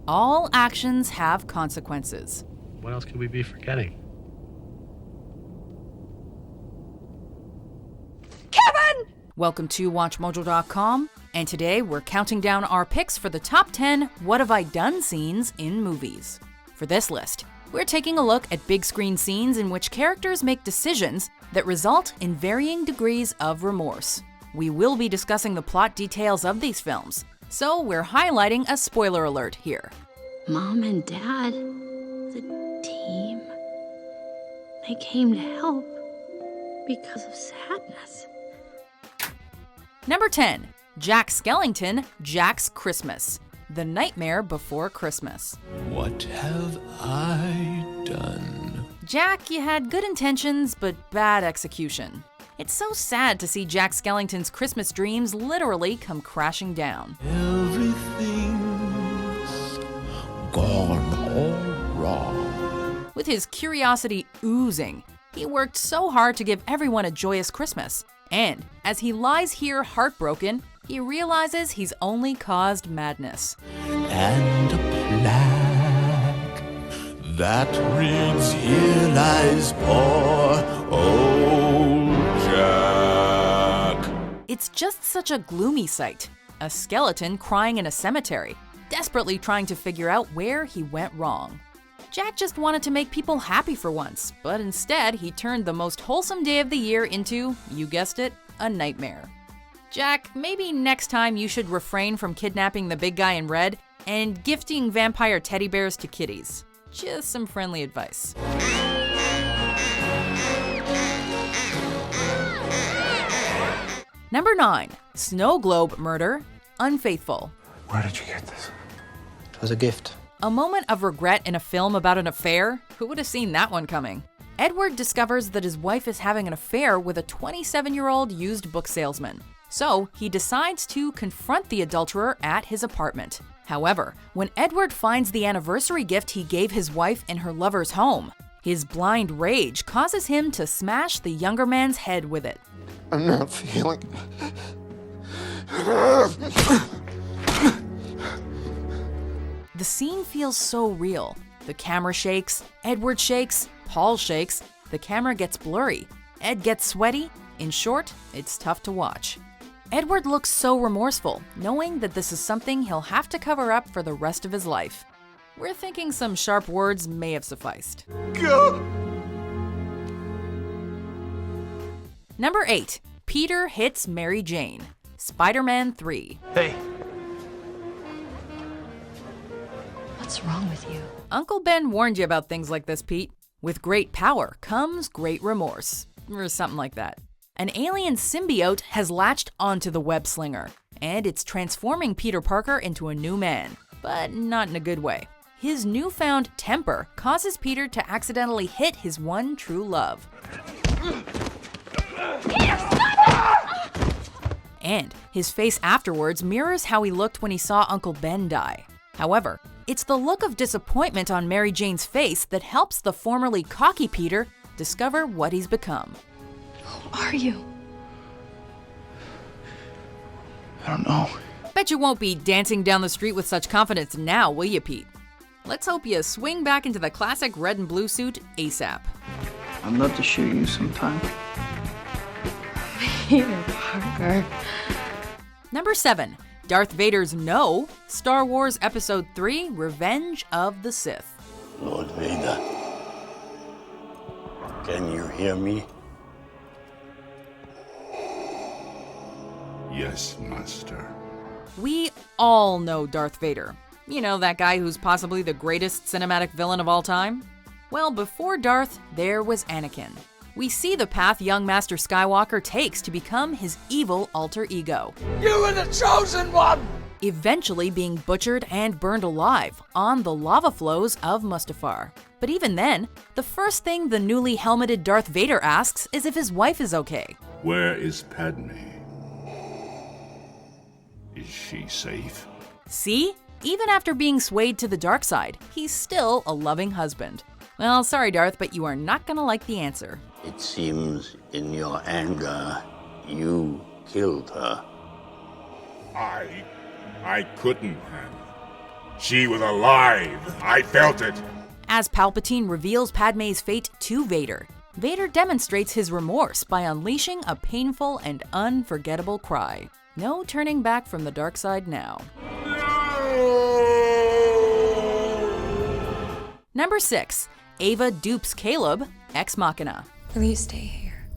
All actions have consequences. What else could we be forgetting? Kevin! Welcome to WatchMojo.com, and today we're counting down our picks for the top 10 What Have I Done scenes in movies. For this list, we're taking a look at big screen scenes in which characters make decisions that result in varying degrees of remorse. We will be discussing the plot details of these films, so we're highlighting a spoiler alert here. Mom and Dad, the team, they came to help because of sadness. Number 10, Jack Skellington, Jack's Christmas. The Nightmare Before Christmas. What have I done? Jack, you had good intentions, but bad execution. It's so sad to see Jack Skellington's Christmas dreams literally come crashing down. Everything's gone all wrong. With his curiosity oozing, he worked so hard to give everyone a joyous Christmas. And as he lies here heartbroken, he realizes he's only caused madness. And a plaque that reads, "Here lies poor old Jack." It's just such a gloomy sight. A skeleton crying in a cemetery, desperately trying to figure out where he went wrong. Jack just wanted to make people happy for once, but instead he turned the most wholesome day of the year into, you guessed it, a nightmare. Jack, maybe next time you should refrain from kidnapping the big guy in red and gifting vampire teddy bears to kitties. Just some friendly advice. Number 9, Snow Globe Murder, Unfaithful. Where did you get this? It was a gift. A moment of regret in a film about an affair? Who would have seen that one coming? Edward discovers that his wife is having an affair with a 27-year-old used book salesman. So he decides to confront the adulterer at his apartment. However, when Edward finds the anniversary gift he gave his wife in her lover's home, his blind rage causes him to smash the younger man's head with it. I'm not feeling... The scene feels so real. The camera shakes, Edward shakes, Paul shakes, the camera gets blurry, Ed gets sweaty. In short, it's tough to watch. Edward looks so remorseful, knowing that this is something he'll have to cover up for the rest of his life. We're thinking some sharp words may have sufficed. Go! Number 8, Peter Hits Mary Jane, Spider-Man 3. Hey. What's wrong with you? Uncle Ben warned you about things like this, Pete. With great power comes great remorse, or something like that. An alien symbiote has latched onto the web slinger, and it's transforming Peter Parker into a new man, but not in a good way. His newfound temper causes Peter to accidentally hit his one true love. And his face afterwards mirrors how he looked when he saw Uncle Ben die. However, it's the look of disappointment on Mary Jane's face that helps the formerly cocky Peter discover what he's become. Who are you? I don't know. Bet you won't be dancing down the street with such confidence now, will you, Pete? Let's hope you swing back into the classic red and blue suit ASAP. I'd love to shoot you sometime. Peter Parker. Number 7, Darth Vader's No, Star Wars Episode 3, Revenge of the Sith. Lord Vader, can you hear me? Yes, Master. We all know Darth Vader. You know, that guy who's possibly the greatest cinematic villain of all time? Well, before Darth, there was Anakin. We see the path young Master Skywalker takes to become his evil alter ego. You were the chosen one! Eventually being butchered and burned alive on the lava flows of Mustafar. But even then, the first thing the newly helmeted Darth Vader asks is if his wife is okay. Where is Padme? Is she safe? See? Even after being swayed to the dark side, he's still a loving husband. Well, sorry, Darth, but you are not gonna like the answer. It seems in your anger, you killed her. I couldn't have. She was alive. I felt it. As Palpatine reveals Padmé's fate to Vader, Vader demonstrates his remorse by unleashing a painful and unforgettable cry. No turning back from the dark side now. Number 6. Ava Dupes Caleb, Ex Machina. Will you stay here?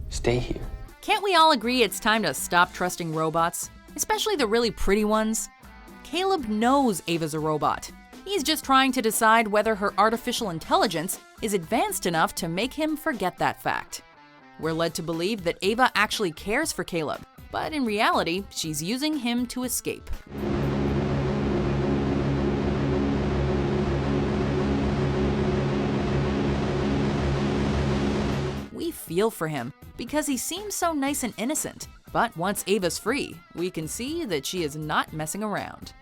Stay here. Can't we all agree it's time to stop trusting robots, especially the really pretty ones? Caleb knows Ava's a robot. He's just trying to decide whether her artificial intelligence is advanced enough to make him forget that fact. We're led to believe that Ava actually cares for Caleb, but in reality, she's using him to escape. We feel for him because he seems so nice and innocent, but once Ava's free, we can see that she is not messing around.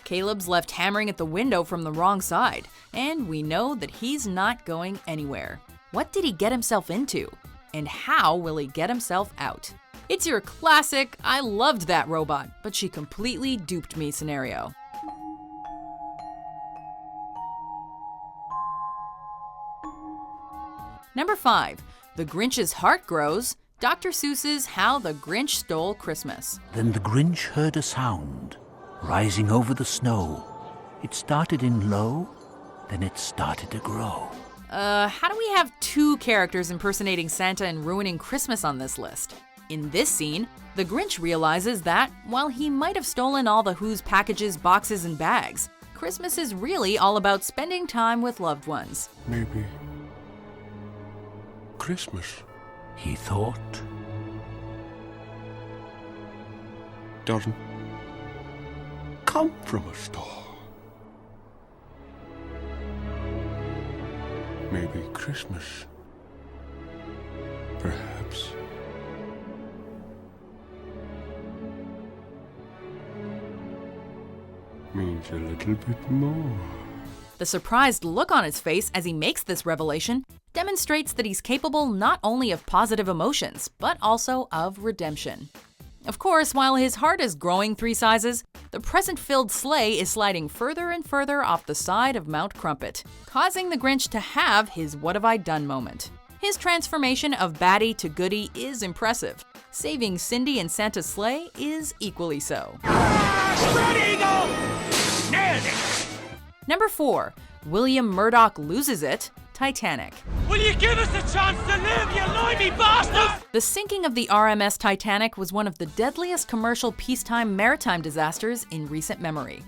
Caleb's left hammering at the window from the wrong side, and we know that he's not going anywhere. What did he get himself into? And how will he get himself out? It's your classic, I loved that robot, but she completely duped me scenario. Number 5. The Grinch's Heart Grows, Dr. Seuss's How the Grinch Stole Christmas. Then the Grinch heard a sound, rising over the snow. It started in low, then it started to grow. How do we have 2 characters impersonating Santa and ruining Christmas on this list? In this scene, the Grinch realizes that, while he might have stolen all the Who's packages, boxes, and bags, Christmas is really all about spending time with loved ones. Maybe Christmas He thought. doesn't come from a store. Maybe Christmas, perhaps, means a little bit more. The surprised look on his face as he makes this revelation demonstrates that he's capable not only of positive emotions, but also of redemption. Of course, while his heart is growing 3 sizes, the present-filled sleigh is sliding further and further off the side of Mount Crumpet, causing the Grinch to have his what have I done moment. His transformation of baddie to goodie is impressive. Saving Cindy and Santa's sleigh is equally so. Number 4. William Murdoch loses it, Titanic. Will you give us a chance to live, you limey bastards? The sinking of the RMS Titanic was one of the deadliest commercial peacetime maritime disasters in recent memory.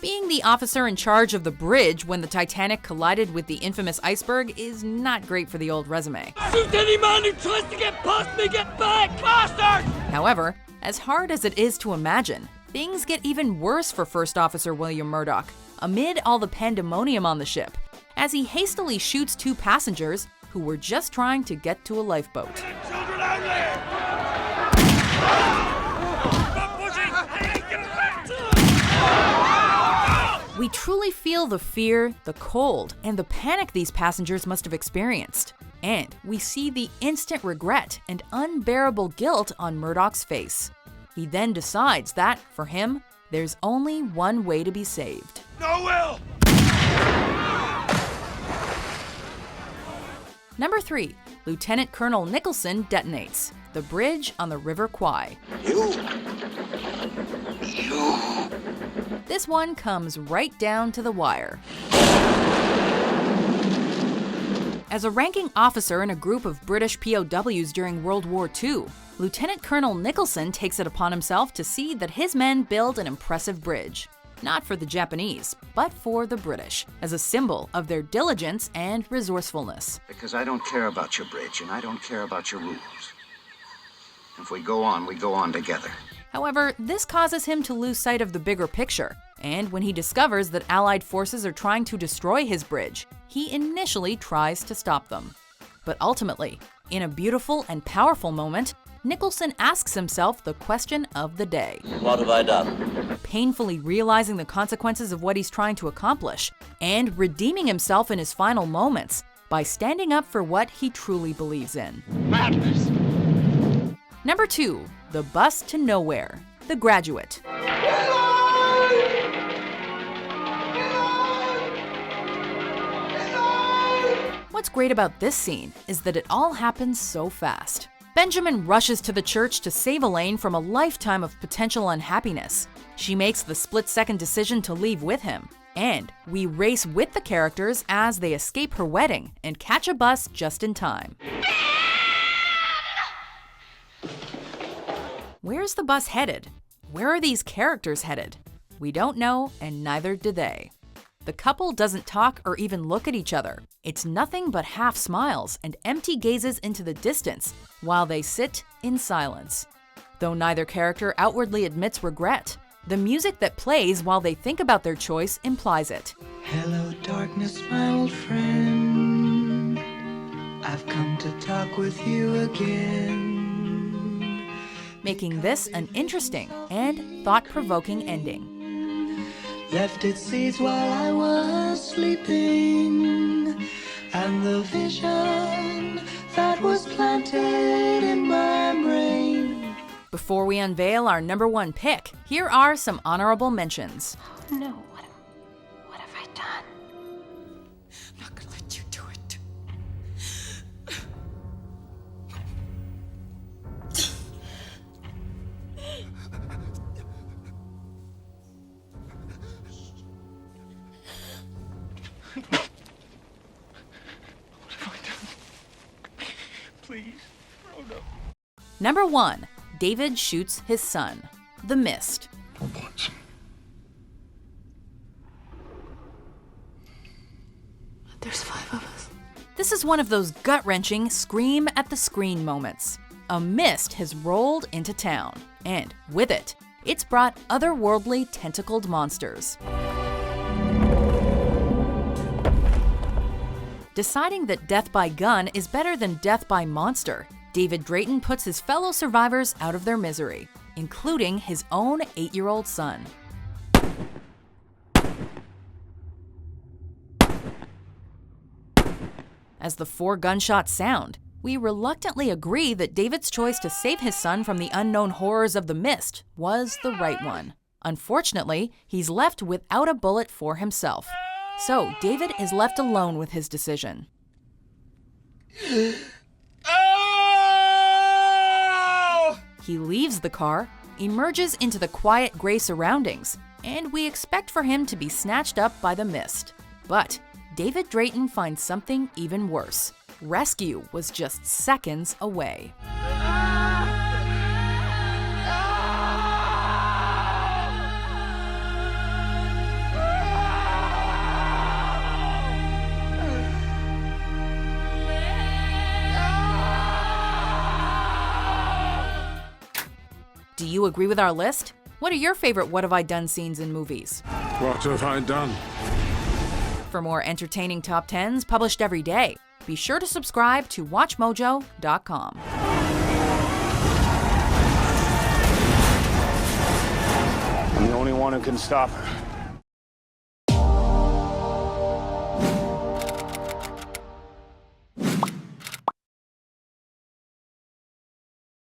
Being the officer in charge of the bridge when the Titanic collided with the infamous iceberg is not great for the old resume. Shoot any man who tries to get past me, get back, bastard! However, as hard as it is to imagine, things get even worse for First Officer William Murdoch amid all the pandemonium on the ship, as he hastily shoots 2 passengers who were just trying to get to a lifeboat. Children only! We truly feel the fear, the cold, and the panic these passengers must have experienced. And we see the instant regret and unbearable guilt on Murdoch's face. He then decides that, for him, there's only one way to be saved. No will! Number 3. Lieutenant Colonel Nicholson detonates the bridge on the River Kwai. This one comes right down to the wire. As a ranking officer in a group of British POWs during World War II, Lieutenant Colonel Nicholson takes it upon himself to see that his men build an impressive bridge. Not for the Japanese, but for the British, as a symbol of their diligence and resourcefulness. Because I don't care about your bridge, and I don't care about your rules. If we go on together. However, this causes him to lose sight of the bigger picture, and when he discovers that Allied forces are trying to destroy his bridge, he initially tries to stop them. But ultimately, in a beautiful and powerful moment, Nicholson asks himself the question of the day. What have I done? Painfully realizing the consequences of what he's trying to accomplish, and redeeming himself in his final moments by standing up for what he truly believes in. Madness! Number 2. The Bus to Nowhere, The The Graduate. What's great about this scene is that it all happens so fast. Benjamin rushes to the church to save Elaine from a lifetime of potential unhappiness. She makes the split-second decision to leave with him. And we race with the characters as they escape her wedding and catch a bus just in time. Where's the bus headed? Where are these characters headed? We don't know, and neither do they. The couple doesn't talk or even look at each other. It's nothing but half smiles and empty gazes into the distance while they sit in silence. Though neither character outwardly admits regret, the music that plays while they think about their choice implies it. Hello, darkness, my old friend. I've come to talk with you again. Making this an interesting and thought-provoking ending. Left its seeds while I was sleeping, and the vision that was planted in my brain. Before we unveil our number one pick, here are some honorable mentions. Oh no, what have I done? I'm not gonna let you do it. Please, Frodo. Number 1. David shoots his son. The Mist. For once. There's 5 of us. This is one of those gut-wrenching scream-at-the-screen moments. A mist has rolled into town, and with it, it's brought otherworldly tentacled monsters. Deciding that death by gun is better than death by monster, David Drayton puts his fellow survivors out of their misery, including his own 8-year-old son. As the 4 gunshots sound, we reluctantly agree that David's choice to save his son from the unknown horrors of the mist was the right one. Unfortunately, he's left without a bullet for himself. So David is left alone with his decision. He leaves the car, emerges into the quiet gray surroundings, and we expect for him to be snatched up by the mist. But David Drayton finds something even worse. Rescue was just seconds away. Do you agree with our list? What are your favorite What Have I Done scenes in movies? What have I done? For more entertaining top 10s published every day, be sure to subscribe to WatchMojo.com. I'm the only one who can stop her.